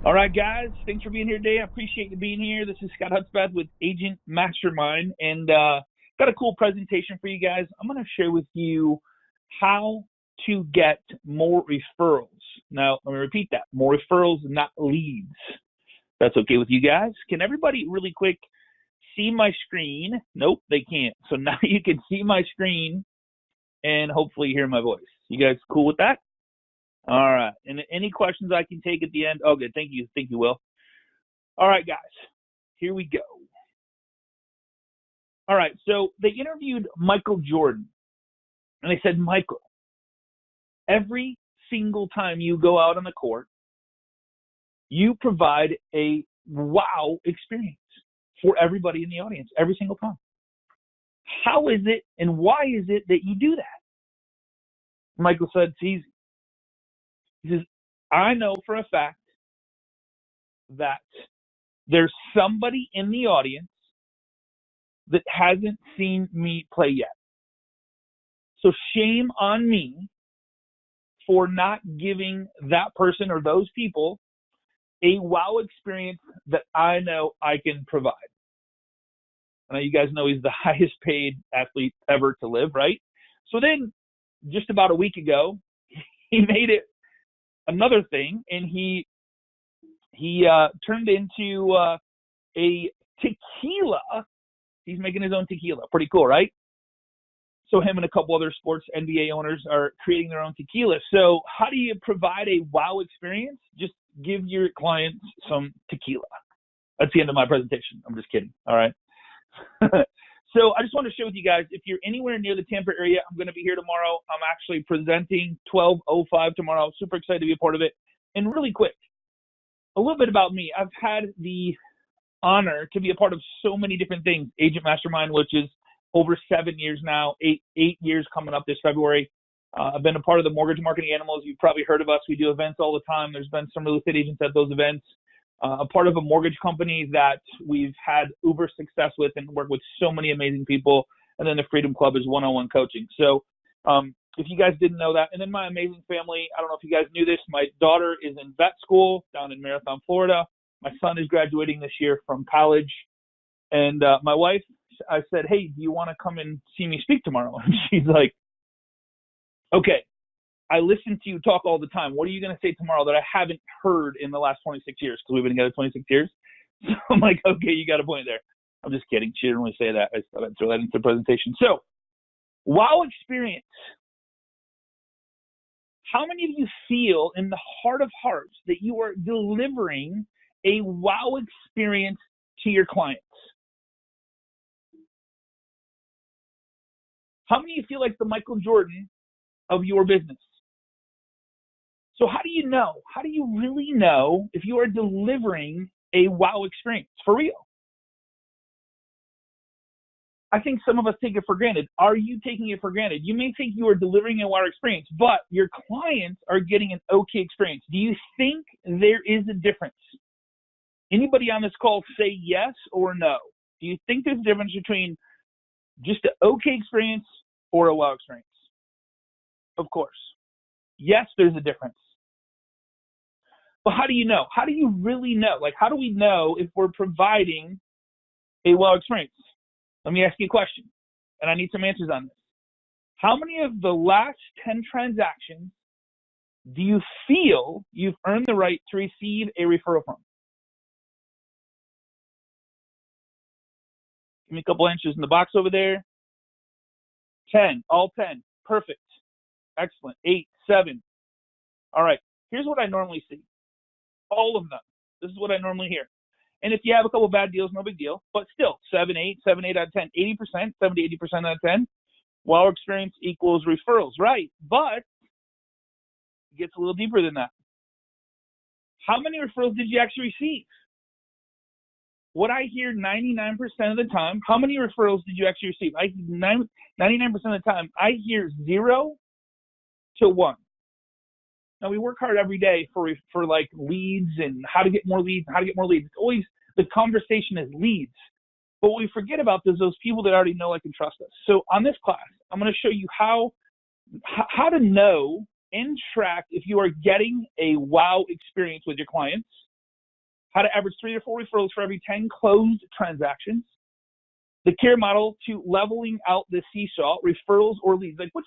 All right, guys. Thanks for being here today. I appreciate you being here. This is Scott Hudspeth with Agent Mastermind, and got a cool presentation for you guys. I'm going to share with you how to get more referrals. Now, let me repeat that. More referrals, not leads. That's okay with you guys? Can everybody really quick see my screen? Nope, they can't. So now you can see my screen and hopefully hear my voice. You guys cool with that? All right. And any questions I can take at the end? Oh, good. Thank you. Thank you, Will. All right, guys. Here we go. All right. So they interviewed Michael Jordan. And they said, Michael, every single time you go out on the court, you provide a wow experience for everybody in the audience every single time. How is it and why is it that you do that? Michael said, it's easy. He says, I know for a fact that there's somebody in the audience that hasn't seen me play yet. So shame on me for not giving that person or those people a wow experience that I know I can provide. I know you guys know he's the highest paid athlete ever to live, right? So then just about a week ago, he made it another thing, and he turned into a tequila. He's making his own tequila. Pretty cool, right? So him and a couple other sports NBA owners are creating their own tequila. So how do you provide a wow experience? Just give your clients some tequila. That's the end of my presentation. I'm just kidding. All right. So I just want to share with you guys, if you're anywhere near the Tampa area, I'm going to be here tomorrow. I'm actually presenting 12:05 tomorrow. Super excited to be a part of it. And really quick, a little bit about me. I've had the honor to be a part of so many different things. Agent Mastermind, which is over 7 years now, eight years coming up this February. I've been a part of the Mortgage Marketing Animals. You've probably heard of us. We do events all the time. There's been some real estate agents at those events. A part of a mortgage company that we've had uber success with and work with so many amazing people. And then the Freedom Club is one-on-one coaching. So if you guys didn't know that, and then my amazing family, I don't know if you guys knew this, my daughter is in vet school down in Marathon, Florida. My son is graduating this year from college. And my wife, I said, hey, do you want to come and see me speak tomorrow? And she's like, okay. I listen to you talk all the time. What are you going to say tomorrow that I haven't heard in the last 26 years? Because we've been together 26 years. So I'm like, okay, you got a point there. I'm just kidding. She didn't really say that. I thought I'd throw that into the presentation. So, wow experience. How many of you feel in the heart of hearts that you are delivering a wow experience to your clients? How many of you feel like the Michael Jordan of your business? So how do you know? How do you really know if you are delivering a wow experience for real? I think some of us take it for granted. Are you taking it for granted? You may think you are delivering a wow experience, but your clients are getting an okay experience. Do you think there is a difference? Anybody on this call say yes or no? Do you think there's a difference between just an okay experience or a wow experience? Of course. Yes, there's a difference. But how do you know? How do you really know? Like, how do we know if we're providing a wow experience? Let me ask you a question, and I need some answers on this. How many of the last 10 transactions do you feel you've earned the right to receive a referral from? Give me a couple answers in the box over there. 10, all 10. Perfect. Excellent. 8, 7. All right. Here's what I normally see. All of them. This is what I normally hear. And if you have a couple bad deals, no big deal. But still, 7, 8 out of 10, 80%, 70, 80% out of 10. Wow experience equals referrals, right? But it gets a little deeper than that. How many referrals did you actually receive? What I hear 99% of the time, how many referrals did you actually receive? 99% of the time, I hear 0 to 1. Now, we work hard every day for like leads and how to get more leads. It's always the conversation is leads. But what we forget about is those people that already know, like, and trust us. So on this class, I'm going to show you how to know and track if you are getting a wow experience with your clients. how to average 3 to 4 referrals for every 10 closed transactions, the C.A.R.E model to leveling out the seesaw, referrals or leads. Like which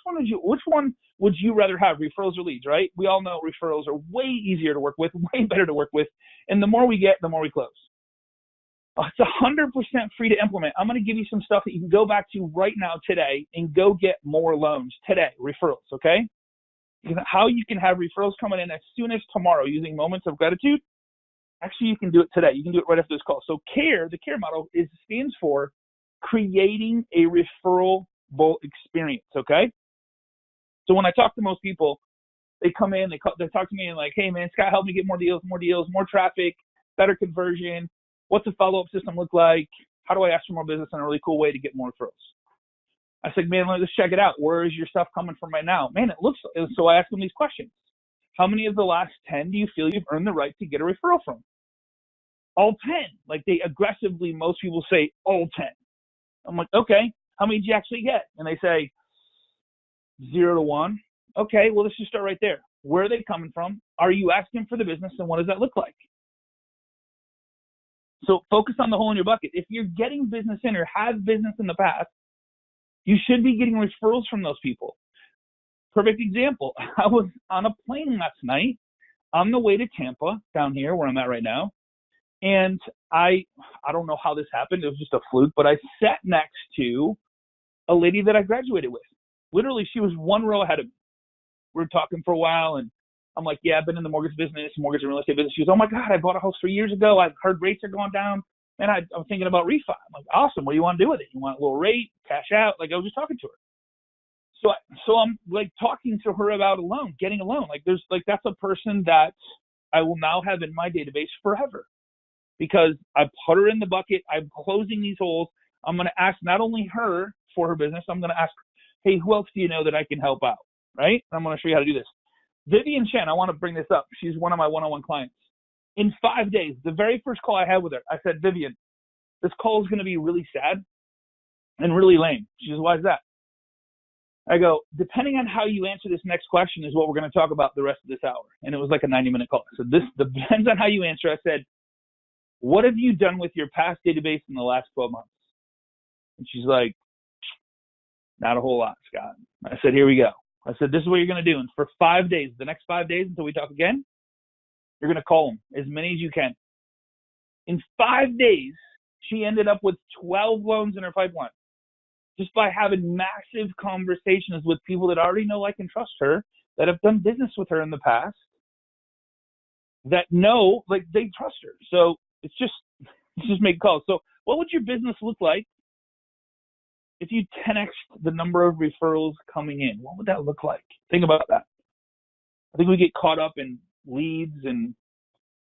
one would you rather have, referrals or leads, right? We all know referrals are way easier to work with, way better to work with, and the more we get, the more we close. It's 100% free to implement. I'm going to give you some stuff that you can go back to right now today and go get more loans today, referrals, okay? How you can have referrals coming in as soon as tomorrow using moments of gratitude. Actually, you can do it today. You can do it right after this call. So C.A.R.E, the C.A.R.E model stands for creating a referable experience, okay? So when I talk to most people, they come in, they talk to me and like, hey man, Scott, help me get more deals, more traffic, better conversion. What's the follow-up system look like? How do I ask for more business in a really cool way to get more referrals? I said, man, let's check it out. Where is your stuff coming from right now? Man, it looks, so I asked them these questions. How many of the last 10 do you feel you've earned the right to get a referral from? All 10. Like they aggressively, most people say all 10. I'm like, okay, how many did you actually get? And they say 0 to 1. Okay, well, let's just start right there. Where are they coming from? Are you asking for the business, and what does that look like? So focus on the hole in your bucket. If you're getting business in or have business in the past, you should be getting referrals from those people. Perfect example. I was on a plane last night on the way to Tampa, down here where I'm at right now. And I don't know how this happened. It was just a fluke, but I sat next to a lady that I graduated with. Literally, she was one row ahead of me. We were talking for a while, and I'm like, yeah, I've been in the mortgage business, mortgage and real estate business. She goes, oh my God, I bought a house 3 years ago. I've heard rates are going down. And I'm thinking about refi. I'm like, awesome. What do you want to do with it? You want a little rate, cash out? Like I was just talking to her. So I'm like talking to her about a loan, getting a loan. Like that's a person that I will now have in my database forever because I put her in the bucket. I'm closing these holes. I'm going to ask not only her for her business, I'm going to ask, hey, who else do you know that I can help out? Right? I'm going to show you how to do this. Vivian Chen, I want to bring this up. She's one of my one-on-one clients. In 5 days, the very first call I had with her, I said, Vivian, this call is going to be really sad and really lame. She goes, why is that? I go, depending on how you answer this next question is what we're going to talk about the rest of this hour. And it was like a 90-minute call. So this depends on how you answer. I said, what have you done with your past database in the last 12 months? And she's like, not a whole lot, Scott. I said, here we go. I said, this is what you're going to do. And for 5 days, the next 5 days until we talk again, you're going to call them as many as you can. In 5 days, she ended up with 12 loans in her pipeline just by having massive conversations with people that already know, like, and trust her, that have done business with her in the past, that know, like, they trust her. So it's just make calls. So what would your business look like if you 10x'd the number of referrals coming in? What would that look like? Think about that. I think we get caught up in leads and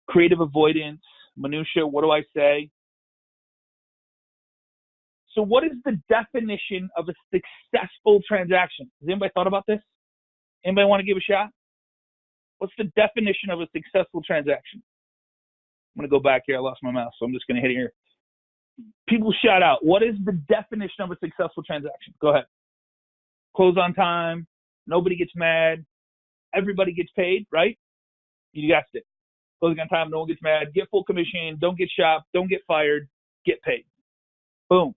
creative avoidance, minutia. What do I say? So what is the definition of a successful transaction? Has anybody thought about this? Anybody want to give a shot? What's the definition of a successful transaction? I'm going to go back here. I lost my mouse, so I'm just going to hit it here. People shout out. What is the definition of a successful transaction? Go ahead. Close on time. Nobody gets mad. Everybody gets paid, right? You guessed it. Closing on time. No one gets mad. Get full commission. Don't get shopped. Don't get fired. Get paid. Boom.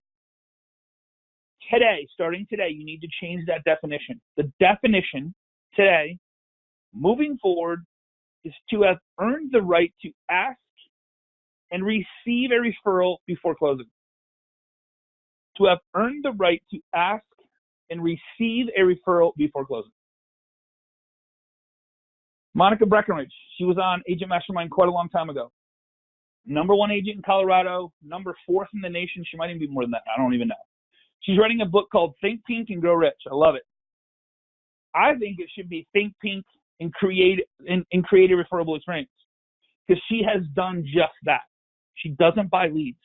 Today, starting today, you need to change that definition. The definition today, moving forward, is to have earned the right to ask and receive a referral before closing. To have earned the right to ask and receive a referral before closing. Monica Breckenridge, she was on Agent Mastermind quite a long time ago. #1 agent in Colorado, #4 in the nation. She might even be more than that. I don't even know. She's writing a book called Think Pink and Grow Rich. I love it. I think it should be Think Pink and create a referable experience, because she has done just that. She doesn't buy leads.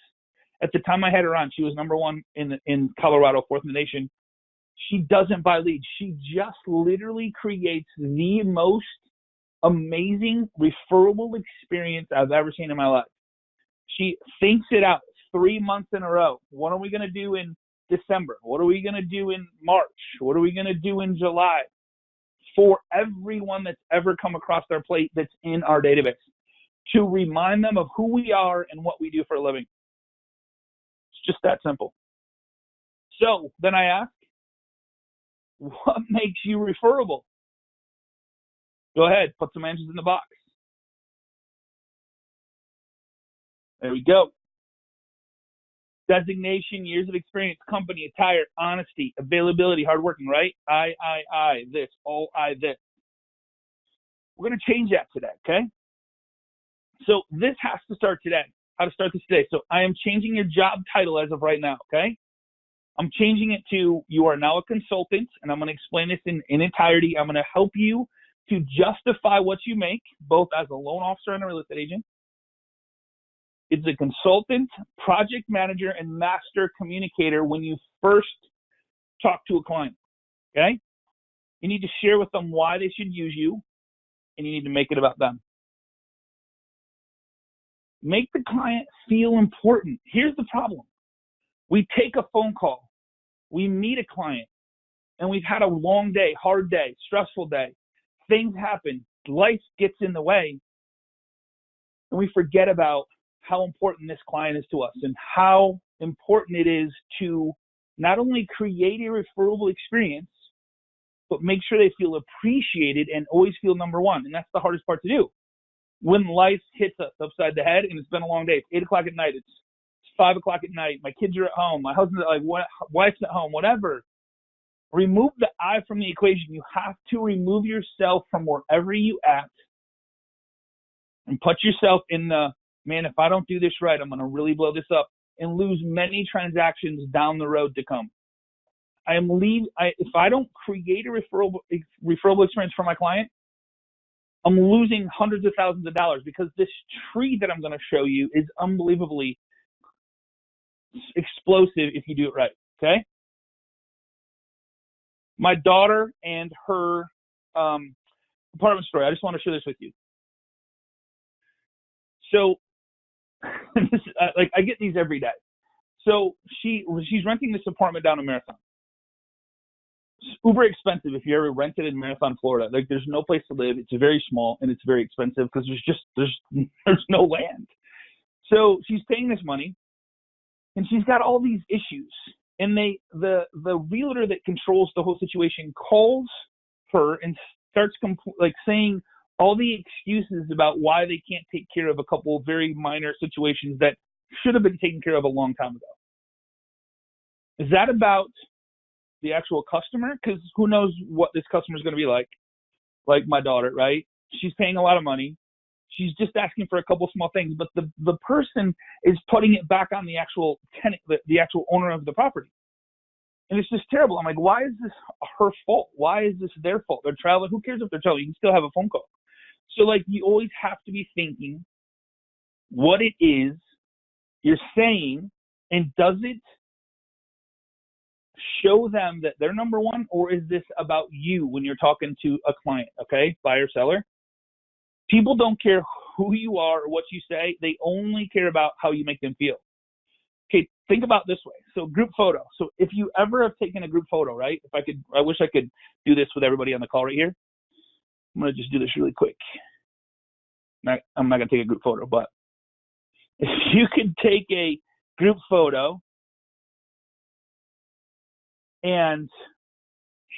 At the time I had her on, she was #1 in Colorado, 4th in the nation. She doesn't buy leads. She just literally creates the most amazing referable experience I've ever seen in my life. She thinks it out 3 months in a row. What are we going to do in December? What are we going to do in March? What are we going to do in July? For everyone that's ever come across their plate that's in our database. to remind them of who we are and what we do for a living. It's just that simple. So then I ask, what makes you referable? Go ahead, put some answers in the box. There we go. Designation, years of experience, company, attire, honesty, availability, hardworking, right? I, this, all I, this. We're going to change that today, okay? So this has to start today. How to start this today. So I am changing your job title as of right now, okay? I'm changing it to, you are now a consultant, and I'm going to explain this in entirety. I'm going to help you to justify what you make, both as a loan officer and a real estate agent. It's a consultant, project manager, and master communicator when you first talk to a client, okay? You need to share with them why they should use you, and you need to make it about them. Make the client feel important. Here's the problem. We take a phone call. We meet a client, and we've had a long day, hard day, stressful day. Things happen. Life gets in the way, and we forget about how important this client is to us and how important it is to not only create a referable experience, but make sure they feel appreciated and always feel number one. And that's the hardest part to do. When life hits us upside the head and it's been a long day, it's 8 o'clock at night, it's 5 o'clock at night, my kids are at home, my husband's wife's at home, whatever. Remove the I from the equation. You have to remove yourself from wherever you act and put yourself in the, man, if I don't do this right, I'm going to really blow this up and lose many transactions down the road to come. If I don't create a referable experience for my client, I'm losing hundreds of thousands of dollars because this tree that I'm going to show you is unbelievably explosive if you do it right, okay? My daughter and her apartment story. I just want to share this with you. So, I get these every day. So she's renting this apartment down in Marathon. It's uber expensive if you ever rented in Marathon, Florida. Like, there's no place to live. It's very small and it's very expensive because there's no land. So she's paying this money, and she's got all these issues. And the realtor that controls the whole situation calls her and starts saying all the excuses about why they can't take care of a couple of very minor situations that should have been taken care of a long time ago. Is that about the actual customer? Because who knows what this customer is going to be like my daughter, right? She's paying a lot of money. She's just asking for a couple small things, but the person is putting it back on the actual tenant, the actual owner of the property. And it's just terrible. I'm like, why is this her fault? Why is this their fault? They're traveling. Who cares if they're traveling? You can still have a phone call. So, you always have to be thinking what it is you're saying, and does it show them that they're number one, or is this about you when you're talking to a client, okay, buyer, seller? People don't care who you are or what you say. They only care about how you make them feel. Okay, think about this way. So group photo. So if you ever have taken a group photo, right? I wish I could do this with everybody on the call right here. I'm going to just do this really quick. I'm not going to take a group photo, but if you could take a group photo and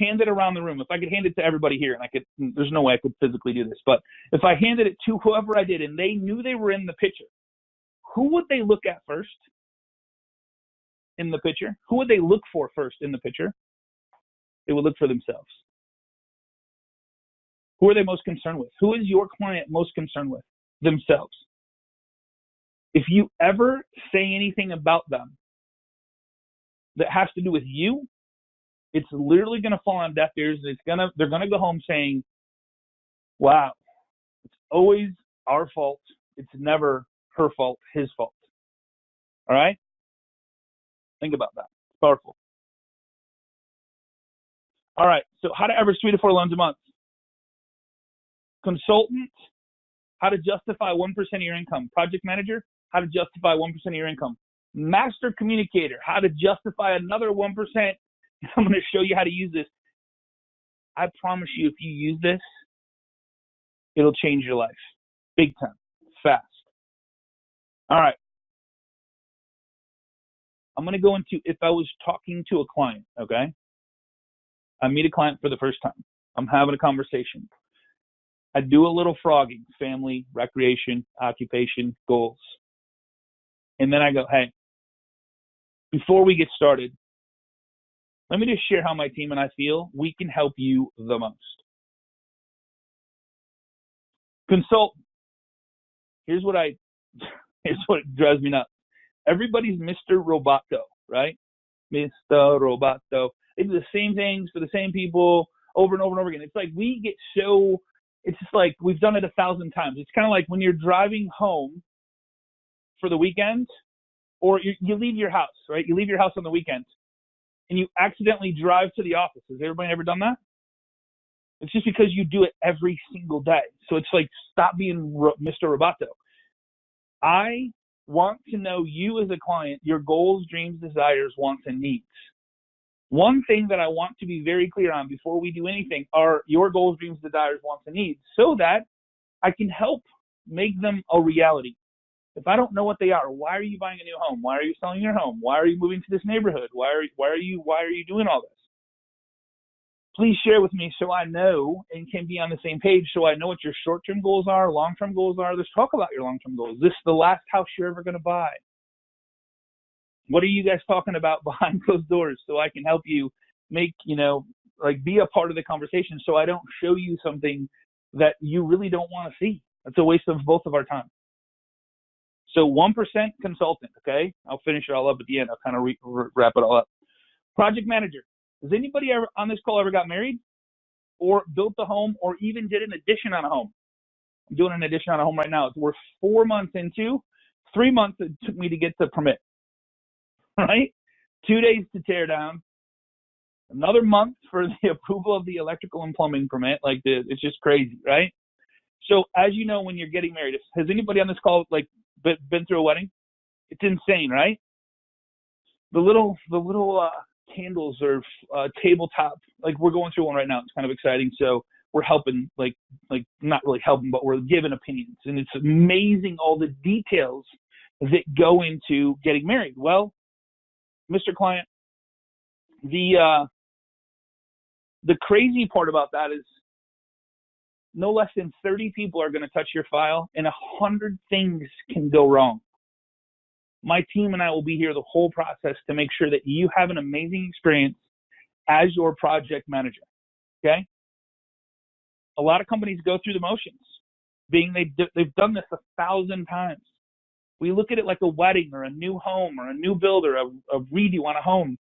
hand it around the room. If I could hand it to everybody here, and there's no way I could physically do this, but if I handed it to whoever I did and they knew they were in the picture, who would they look at first in the picture? Who would they look for first in the picture? They would look for themselves. Who are they most concerned with? Who is your client most concerned with? Themselves. If you ever say anything about them that has to do with you, it's literally going to fall on deaf ears. They're going to go home saying, wow, it's always our fault. It's never her fault, his fault. All right? Think about that. It's powerful. All right. So how to average 3 to 4 loans a month. Consultant, how to justify 1% of your income. Project manager, how to justify 1% of your income. Master communicator, how to justify another 1%. I'm going to show you how to use this. I promise you, if you use this, it'll change your life. Big time. fast. All right. I'm going to go into if I was talking to a client, okay? I meet a client for the first time. I'm having a conversation. I do a little frogging, family, recreation, occupation, goals. And then I go, hey, before we get started, let me just share how my team and I feel we can help you the most. Consult. Here's what drives me nuts. Everybody's Mr. Roboto, right? Mr. Roboto. They do the same things for the same people over and over and over again. It's like we get so, it's just like we've done it 1,000 times. It's kind of like when you're driving home for the weekend, or you leave your house, right? You leave your house on the weekend, and you accidentally drive to the office. Has everybody ever done that? It's just because you do it every single day. So it's like, stop being Mr. Roboto. I want to know you as a client, your goals, dreams, desires, wants, and needs. One thing that I want to be very clear on before we do anything are your goals, dreams, desires, wants, and needs, so that I can help make them a reality. If I don't know what they are, why are you buying a new home? Why are you selling your home? Why are you moving to this neighborhood? Why are you doing all this? Please share with me so I know and can be on the same page, so I know what your short-term goals are, long-term goals are. Let's talk about your long-term goals. This is the last house you're ever going to buy. What are you guys talking about behind closed doors so I can help you make, be a part of the conversation so I don't show you something that you really don't want to see. That's a waste of both of our time. So 1% consultant, okay? I'll finish it all up at the end. I'll kind of wrap it all up. Project manager. Has anybody ever on this call ever got married or built a home or even did an addition on a home? I'm doing an addition on a home right now. We're 4 months into, 3 months it took me to get the permit, right? 2 days to tear down, another month for the approval of the electrical and plumbing permit. It's just crazy, right? So as you know, when you're getting married, has anybody on this call been through a wedding? It's insane, right? The little candles or tabletop, we're going through one right now. It's kind of exciting. So we're helping, not really helping, but we're giving opinions. And it's amazing all the details that go into getting married. Well, Mr. Client, the crazy part about that is no less than 30 people are going to touch your file and 100 things can go wrong. My team and I will be here the whole process to make sure that you have an amazing experience as your project manager, okay? A lot of companies go through the motions, being they've done this 1,000 times. We look at it like a wedding or a new home or a new build or a redo on a home.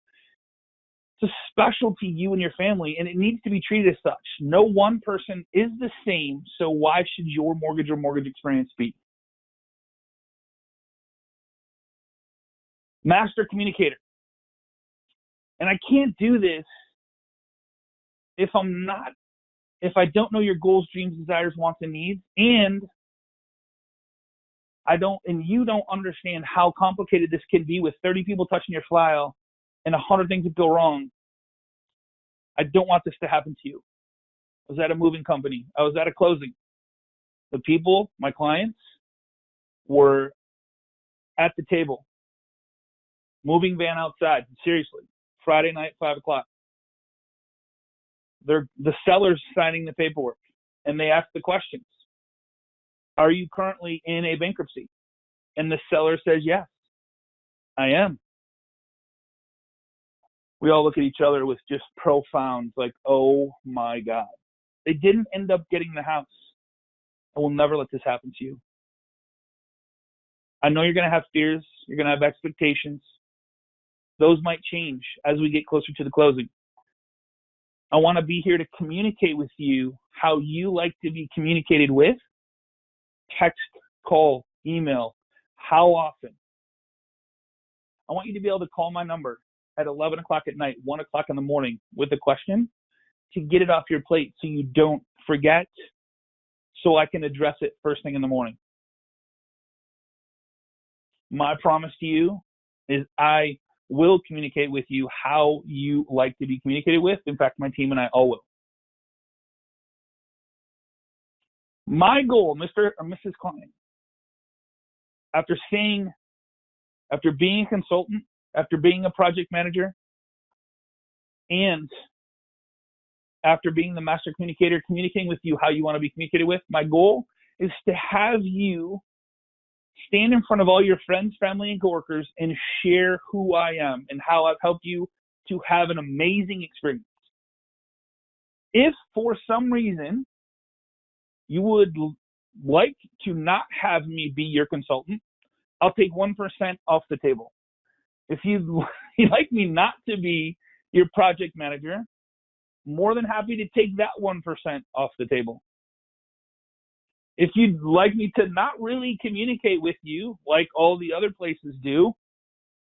It's a specialty, you and your family, and it needs to be treated as such. No one person is the same, so why should your mortgage or mortgage experience be? Master communicator. And I can't do this if I don't know your goals, dreams, desires, wants, and needs, and you don't understand how complicated this can be with 30 people touching your file and 100 things that go wrong. I don't want this to happen to you. I was at a moving company. I was at a closing. The people, my clients, were at the table, moving van outside. Seriously, Friday night, 5 o'clock. The seller's signing the paperwork, and they ask the questions. Are you currently in a bankruptcy? And the seller says, yes, I am. We all look at each other with just profound, oh my God. They didn't end up getting the house. I will never let this happen to you. I know you're going to have fears. You're going to have expectations. Those might change as we get closer to the closing. I want to be here to communicate with you how you like to be communicated with. Text, call, email. How often? I want you to be able to call my number at 11 o'clock at night, 1 o'clock in the morning with a question to get it off your plate so you don't forget, so I can address it first thing in the morning. My promise to you is I will communicate with you how you like to be communicated with. In fact, my team and I all will. My goal, Mr. or Mrs. Client, after being a consultant, after being a project manager, and after being the master communicator, communicating with you how you want to be communicated with, my goal is to have you stand in front of all your friends, family, and coworkers and share who I am and how I've helped you to have an amazing experience. If for some reason you would like to not have me be your consultant, I'll take 1% off the table. If you'd like me not to be your project manager, more than happy to take that 1% off the table. If you'd like me to not really communicate with you like all the other places do,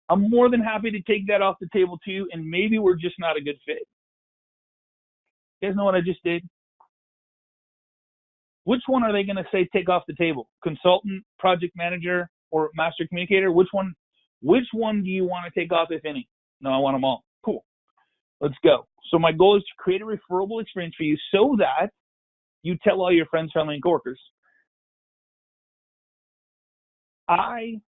I'm more than happy to take that off the table too, and maybe we're just not a good fit. You guys know what I just did? Which one are they going to say take off the table? Consultant, project manager, or master communicator? Which one do you want to take off, if any? No, I want them all. Cool. Let's go. So my goal is to create a referable experience for you so that you tell all your friends, family, and coworkers. I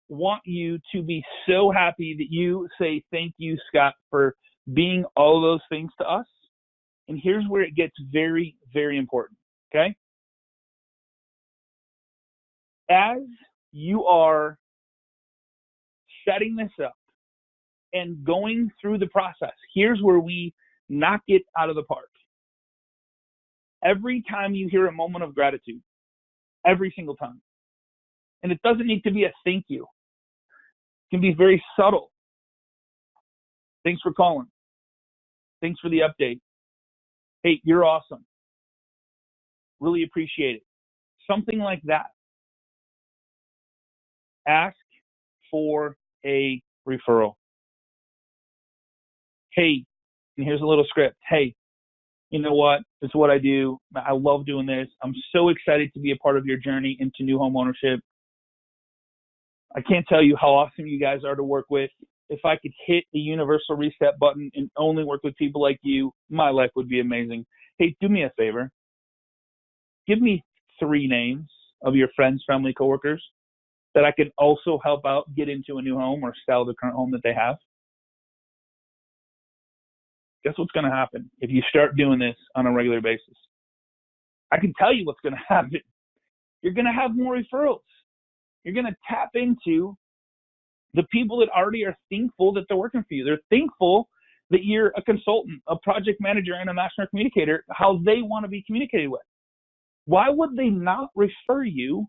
want you to be so happy that you say, thank you, Scott, for being all those things to us. And here's where it gets very, very important, okay? As you are setting this up and going through the process, here's where we knock it out of the park. Every time you hear a moment of gratitude, every single time, and it doesn't need to be a thank you. It can be very subtle. Thanks for calling. Thanks for the update. Hey, you're awesome. Really appreciate it. Something like that. Ask for a referral. Hey, and here's a little script. Hey, you know what? This is what I do. I love doing this. I'm so excited to be a part of your journey into new home ownership. I can't tell you how awesome you guys are to work with. If I could hit the universal reset button and only work with people like you, my life would be amazing. Hey, do me a favor. Give me 3 names of your friends, family, coworkers that I could also help out get into a new home or sell the current home that they have. Guess what's going to happen if you start doing this on a regular basis? I can tell you what's going to happen. You're going to have more referrals. You're going to tap into the people that already are thankful that they're working for you. They're thankful that you're a consultant, a project manager, and a master communicator, how they want to be communicated with. Why would they not refer you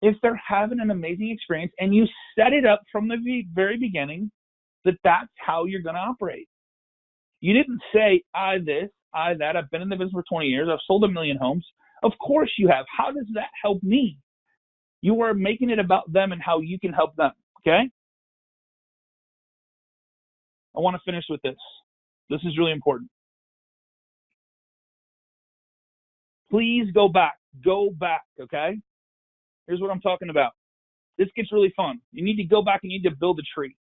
if they're having an amazing experience and you set it up from the very beginning that that's how you're going to operate? You didn't say, I this, I that. I've been in the business for 20 years. I've sold 1 million homes. Of course you have. How does that help me? You are making it about them and how you can help them, okay? I want to finish with this. This is really important. Please go back, okay? Here's what I'm talking about. This gets really fun. You need to go back and you need to build a tree.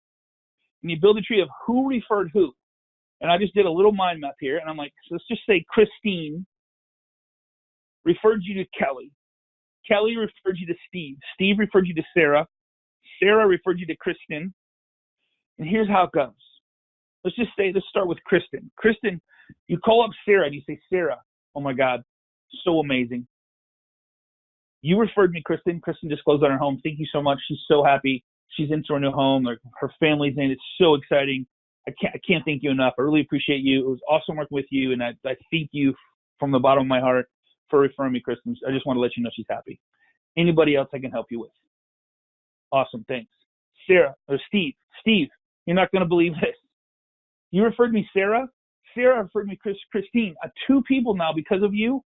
And you build a tree of who referred who. And I just did a little mind map here, and I'm like, so let's just say Christine referred you to Kelly. Kelly referred you to Steve. Steve referred you to Sarah. Sarah referred you to Kristen. And here's how it goes. Let's start with Kristen. Kristen, you call up Sarah and you say, Sarah, oh my God, so amazing. You referred me, Kristen. Kristen just closed on her home. Thank you so much. She's so happy. She's into her new home. Her family's in. It's so exciting. I can't thank you enough. I really appreciate you. It was awesome working with you, and I thank you from the bottom of my heart for referring me, Kristen. I just want to let you know she's happy. Anybody else I can help you with? Awesome, thanks. Sarah, or Steve, you're not going to believe this. You referred me Sarah. Sarah referred me Christine. 2 people now, because of you,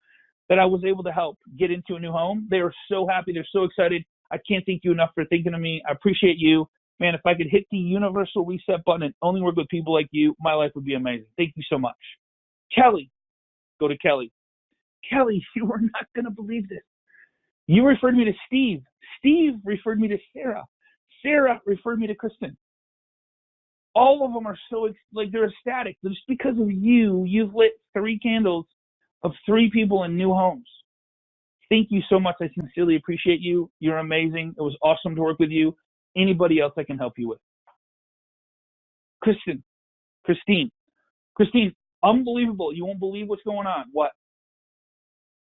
that I was able to help get into a new home. They are so happy. They're so excited. I can't thank you enough for thinking of me. I appreciate you. Man, if I could hit the universal reset button and only work with people like you, my life would be amazing. Thank you so much. Kelly, go to Kelly. Kelly, you are not going to believe this. You referred me to Steve. Steve referred me to Sarah. Sarah referred me to Kristen. All of them are so, they're ecstatic. Just because of you, you've lit 3 candles of 3 people in new homes. Thank you so much. I sincerely appreciate you. You're amazing. It was awesome to work with you. Anybody else I can help you with? Christine, unbelievable. You won't believe what's going on. What?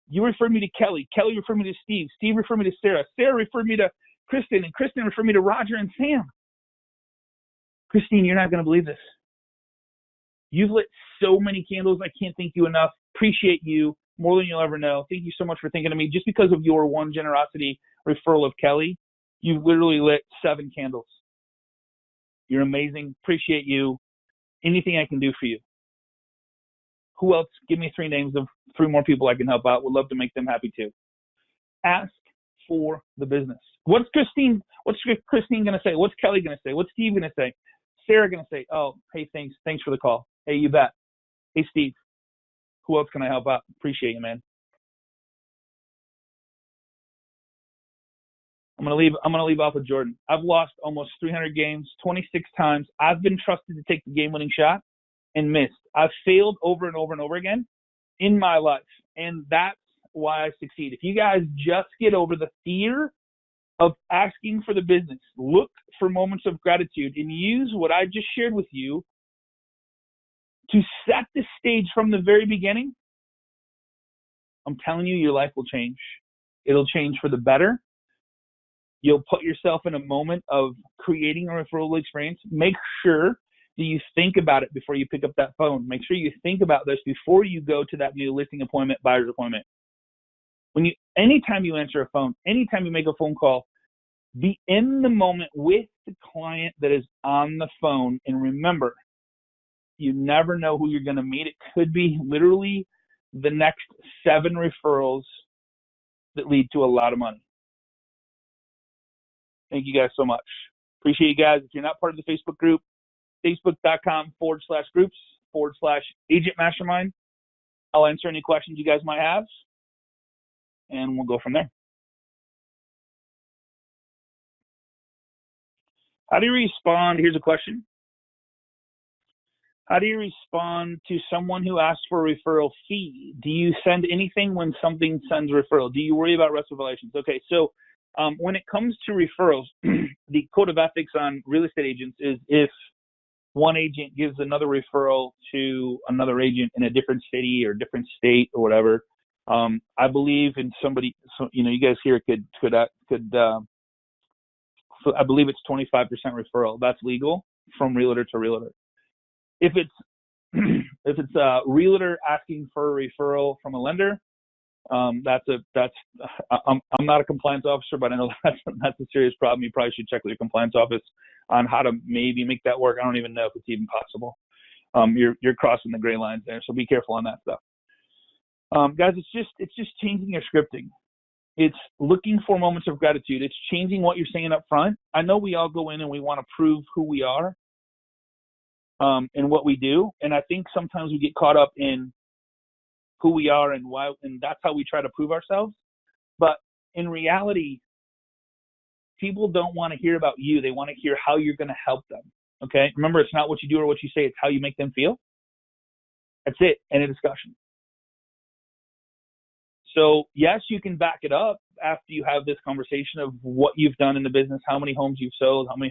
You referred me to Kelly. Kelly referred me to Steve. Steve referred me to Sarah. Sarah referred me to Kristen. And Kristen referred me to Roger and Sam. Christine, you're not going to believe this. You've lit so many candles. I can't thank you enough. Appreciate you more than you'll ever know. Thank you so much for thinking of me. Just because of your one generosity referral of Kelly, you've literally lit 7 candles. You're amazing. Appreciate you. Anything I can do for you. Who else? Give me 3 names of 3 more people I can help out. Would love to make them happy too. Ask for the business. What's Christine going to say? What's Kelly going to say? What's Steve going to say? Sarah going to say, oh, hey, thanks for the call. Hey, you bet. Hey, Steve, who else can I help out? Appreciate you, man. I'm gonna leave off with Jordan. I've lost almost 300 games, 26 times. I've been trusted to take the game-winning shot and missed. I've failed over and over and over again in my life, and that's why I succeed. If you guys just get over the fear of asking for the business, look for moments of gratitude, and use what I just shared with you to set the stage from the very beginning, I'm telling you, your life will change. It'll change for the better. You'll put yourself in a moment of creating a referral experience. Make sure that you think about it before you pick up that phone. Make sure you think about this before you go to that new listing appointment, buyer's appointment. Anytime you answer a phone, anytime you make a phone call, be in the moment with the client that is on the phone. And remember, you never know who you're going to meet. It could be literally the next 7 referrals that lead to a lot of money. Thank you guys so much. Appreciate you guys. If you're not part of the Facebook group, facebook.com/groups/Agent Mastermind. I'll answer any questions you guys might have, and we'll go from there. How do you respond? Here's a question. How do you respond to someone who asks for a referral fee? Do you send anything when something sends referral? Do you worry about rest of relations? Okay, so when it comes to referrals, the code of ethics on real estate agents is if one agent gives another referral to another agent in a different city or different state or whatever, I believe in somebody. So, you guys here could I believe it's 25% referral. That's legal from realtor to realtor. If it's a realtor asking for a referral from a lender, I'm not a compliance officer, but I know that's a serious problem. You probably should check with your compliance office on how to maybe make that work. I don't even know if it's even possible. You're crossing the gray lines there, so be careful on that stuff. Guys, it's just changing your scripting. It's looking for moments of gratitude. It's changing what you're saying up front. I know we all go in and we want to prove who we are and what we do, and I think sometimes we get caught up in who we are and why, and that's how we try to prove ourselves. But in reality, people don't want to hear about you. They want to hear how you're going to help them. Okay? Remember, it's not what you do or what you say, it's how you make them feel. That's it. End of discussion. So yes, you can back it up after you have this conversation of what you've done in the business, how many homes you've sold, how many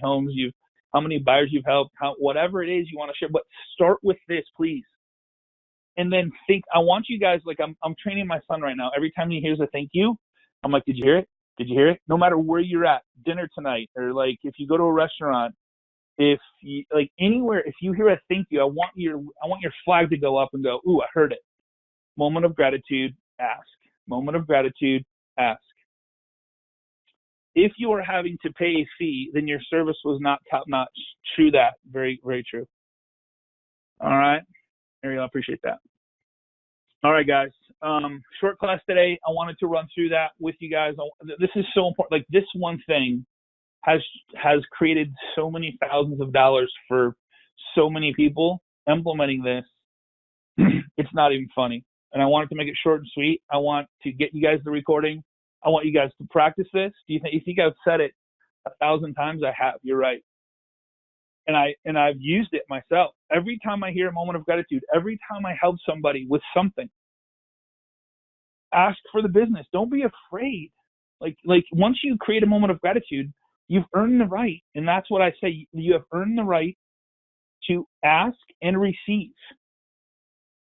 buyers you've helped, whatever it is you want to share. But start with this, please. And then think, I want you guys, like I'm training my son right now. Every time he hears a thank you, I'm like, did you hear it? Did you hear it? No matter where you're at, dinner tonight, or like if you go to a restaurant, if you like anywhere, if you hear a thank you, I want your flag to go up and go, ooh, I heard it. Moment of gratitude, ask. Moment of gratitude, ask. If you are having to pay a fee, then your service was not top notch. True that. Very, very true. All right. Ariel, I appreciate that. All right, guys. Short class today. I wanted to run through that with you guys. This is so important. Like, this one thing has created so many thousands of dollars for so many people implementing this. It's not even funny. And I wanted to make it short and sweet. I want to get you guys the recording. I want you guys to practice this. You think I've said it 1,000 times? I have. You're right. And I've used it myself. Every time I hear a moment of gratitude, every time I help somebody with something, ask for the business. Don't be afraid. Like once you create a moment of gratitude, you've earned the right. And that's what I say. You have earned the right to ask and receive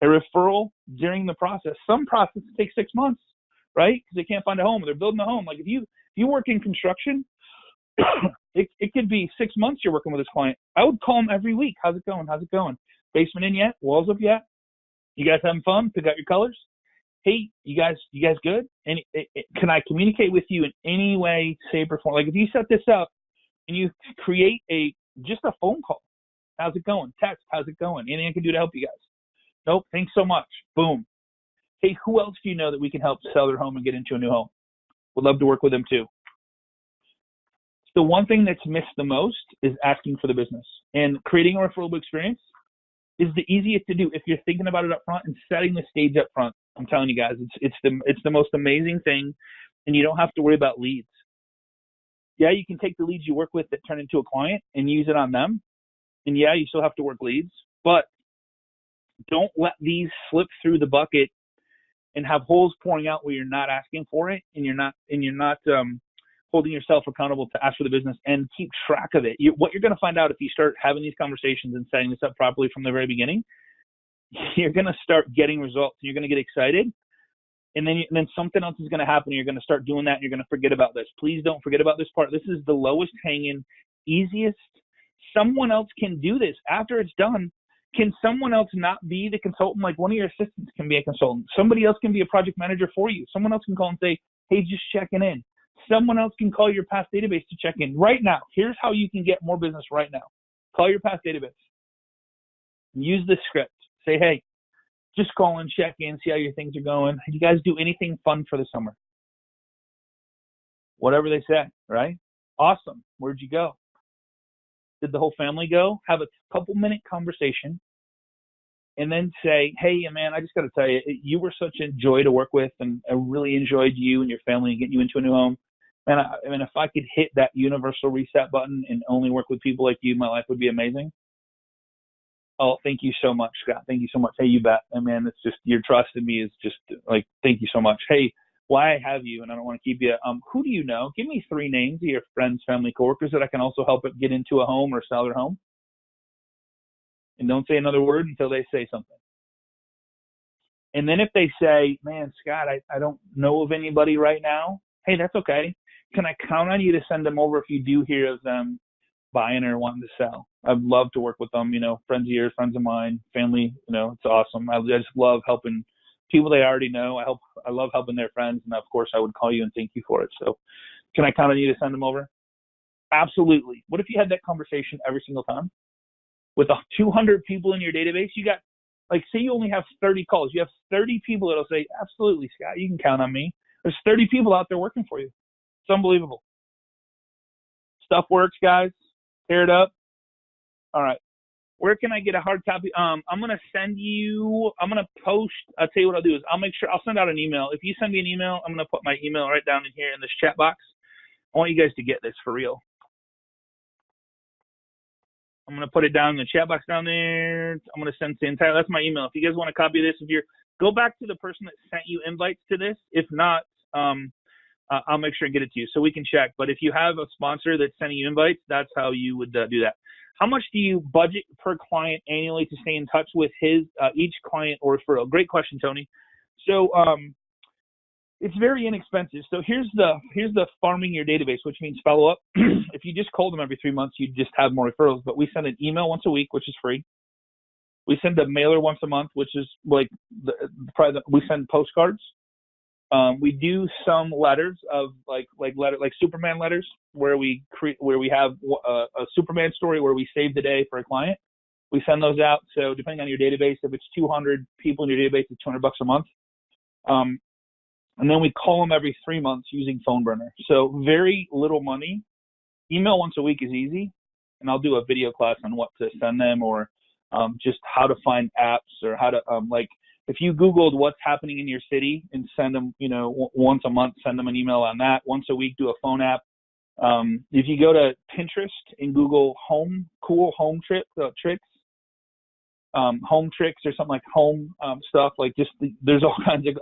a referral during the process. Some processes take 6 months, right? Because they can't find a home. They're building a home. Like if you work in construction, it could be 6 months you're working with this client. I would call them every week. How's it going? How's it going? Basement in yet? Walls up yet? You guys having fun? Pick out your colors? Hey, you guys good? And can I communicate with you in any way, shape, or form? Like if you set this up and you create just a phone call. How's it going? Text, how's it going? Anything I can do to help you guys? Nope, thanks so much. Boom. Hey, who else do you know that we can help sell their home and get into a new home? Would love to work with them too. The one thing that's missed the most is asking for the business. And creating a referable experience is the easiest to do if you're thinking about it up front and setting the stage up front. I'm telling you guys, it's the most amazing thing, and you don't have to worry about leads. Yeah, you can take the leads you work with that turn into a client and use it on them. And yeah, you still have to work leads, but don't let these slip through the bucket and have holes pouring out where you're not asking for it, and you're not holding yourself accountable to ask for the business and keep track of it. What you're going to find out if you start having these conversations and setting this up properly from the very beginning, you're going to start getting results. You're going to get excited, and then something else is going to happen. You're going to start doing that, and you're going to forget about this. Please don't forget about this part. This is the lowest hanging, easiest. Someone else can do this after it's done. Can someone else not be the consultant? Like one of your assistants can be a consultant. Somebody else can be a project manager for you. Someone else can call and say, hey, just checking in. Someone else can call your past database to check in right now. Here's how you can get more business right now. Call your past database. Use this script. Say, hey, just call and check in, see how your things are going. Did you guys do anything fun for the summer? Whatever they say, right? Awesome. Where'd you go? Did the whole family go? Have a couple-minute conversation and then say, hey, man, I just got to tell you, you were such a joy to work with, and I really enjoyed you and your family and getting you into a new home. Man, I mean, if I could hit that universal reset button and only work with people like you, my life would be amazing. Oh, thank you so much, Scott. Thank you so much. Hey, you bet. And man, it's just your trust in me is just like, thank you so much. Hey, why I have you, and I don't want to keep you. Who do you know? Give me 3 names of your friends, family, coworkers that I can also help get into a home or sell their home. And don't say another word until they say something. And then if they say, man, Scott, I don't know of anybody right now. Hey, that's okay. Can I count on you to send them over if you do hear of them buying or wanting to sell? I'd love to work with them, friends of yours, friends of mine, family, it's awesome. I just love helping people they already know. I love helping their friends. And of course I would call you and thank you for it. So can I count on you to send them over? Absolutely. What if you had that conversation every single time? With 200 people in your database, you got, say you only have 30 calls. You have 30 people that'll say, absolutely, Scott, you can count on me. There's 30 people out there working for you. It's unbelievable. Stuff works, guys. Tear it up. All right. Where can I get a hard copy? I'm going to post, I'll tell you what I'll do is I'll send out an email. If you send me an email, I'm going to put my email right down in here in this chat box. I want you guys to get this for real. I'm going to put it down in the chat box down there. I'm going to send the entire, that's my email. If you guys want a copy of this, go back to the person that sent you invites to this. If not, I'll make sure and get it to you so we can check. But if you have a sponsor that's sending you invites, that's how you would do that. How much do you budget per client annually to stay in touch with each client or referral? Great question, Tony. So it's very inexpensive. So here's the farming your database, which means follow up. If you just call them every 3 months, you just have more referrals. But we send an email once a week, which is free. We send a mailer once a month, which is we send postcards. We do some letters of like Superman letters where we have a Superman story where we save the day for a client. We send those out. So depending on your database, if it's 200 people in your database, it's $200 a month. And then we call them every 3 months using phone burner. So very little money. Email once a week is easy. And I'll do a video class on what to send them or just how to find apps or how to if you Googled what's happening in your city and send them, once a month, send them an email on that. Once a week, do a phone app. If you go to Pinterest and Google cool home tricks, home tricks or something like home stuff, there's all kinds of,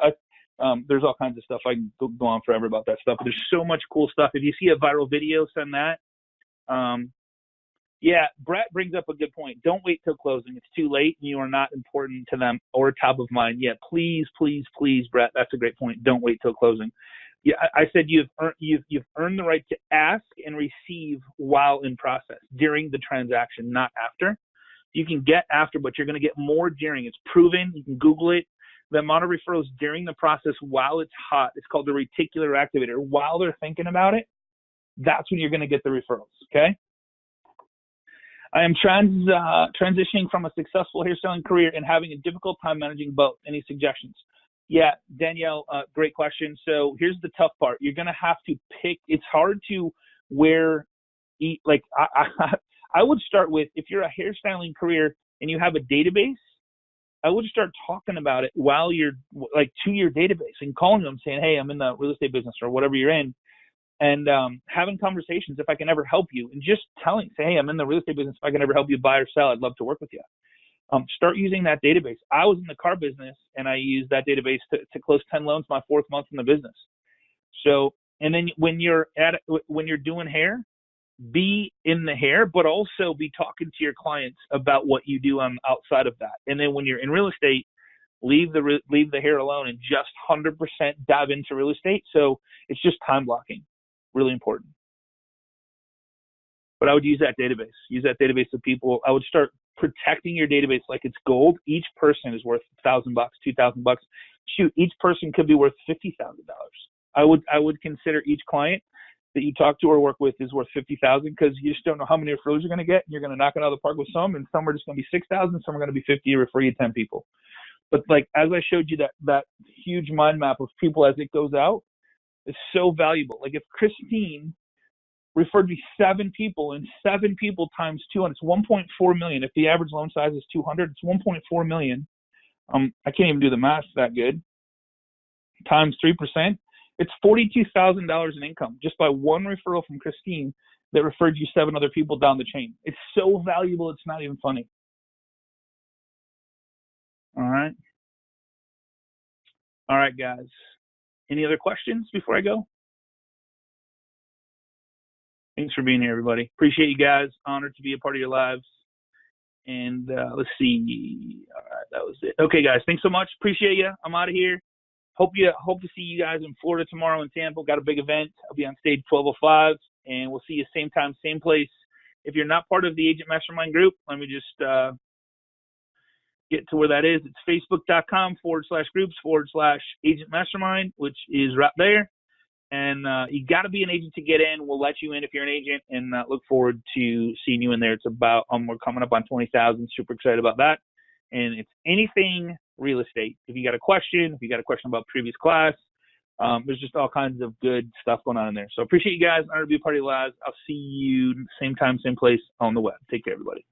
There's all kinds of stuff. I can go on forever about that stuff, but there's so much cool stuff. If you see a viral video, send that. Yeah, Brett brings up a good point. Don't wait till closing. It's too late and you are not important to them or top of mind. Yeah, please, please, please, Brett. That's a great point. Don't wait till closing. Yeah, I said you've earned the right to ask and receive while in process, during the transaction, not after. You can get after, but you're going to get more during. It's proven. You can Google it. The amount of referrals during the process while it's hot, it's called the reticular activator. While they're thinking about it, that's when you're going to get the referrals, okay? I am transitioning from a successful hairstyling career and having a difficult time managing both. Any suggestions? Yeah, Danielle, great question. So here's the tough part. You're going to have to pick. It's hard to I would start with, if you're a hairstyling career and you have a database, I would start talking about it while you're to your database and calling them saying, hey, I'm in the real estate business or whatever you're in. And having conversations, if I can ever help you, and just say, hey, I'm in the real estate business. If I can ever help you buy or sell, I'd love to work with you. Start using that database. I was in the car business, and I used that database to close 10 loans my 4th month in the business. So, and then when you're doing hair, be in the hair, but also be talking to your clients about what you do outside of that. And then when you're in real estate, leave the hair alone and just 100% dive into real estate. So it's just time blocking. Really important. But I would use that database. Use that database of people. I would start protecting your database like it's gold. Each person is worth $1,000, $2,000. Shoot, each person could be worth $50,000. I would consider each client that you talk to or work with is worth $50,000, because you just don't know how many referrals you're going to get, and you're going to knock it out of the park with some, and some are just going to be $6,000, some are going to be $50, refer you 10 people. But as I showed you that huge mind map of people as it goes out, it's so valuable. Like if Christine referred me 7 people, and 7 people times 200, it's 1.4 million. If the average loan size is 200, it's 1.4 million. I can't even do the math that good. Times 3%, it's $42,000 in income just by one referral from Christine that referred you 7 other people down the chain. It's so valuable, it's not even funny. All right, guys. Any other questions before I go? Thanks for being here, everybody. Appreciate you guys. Honored to be a part of your lives. And let's see. All right, that was it. Okay, guys. Thanks so much. Appreciate you. I'm out of here. Hope to see you guys in Florida tomorrow in Tampa. Got a big event. I'll be on stage 12:05, and we'll see you same time, same place. If you're not part of the Agent Mastermind group, let me just get to where that is. It's facebook.com/groups/Agent Mastermind, which is right there. And you got to be an agent to get in. We'll let you in if you're an agent, and look forward to seeing you in there. It's about we're coming up on 20,000. Super excited about that. And it's anything real estate. If you got a question, about previous class, there's just all kinds of good stuff going on in there. So appreciate you guys. Honored to be a part of your lives. I'll see you same time, same place on the web. Take care, everybody.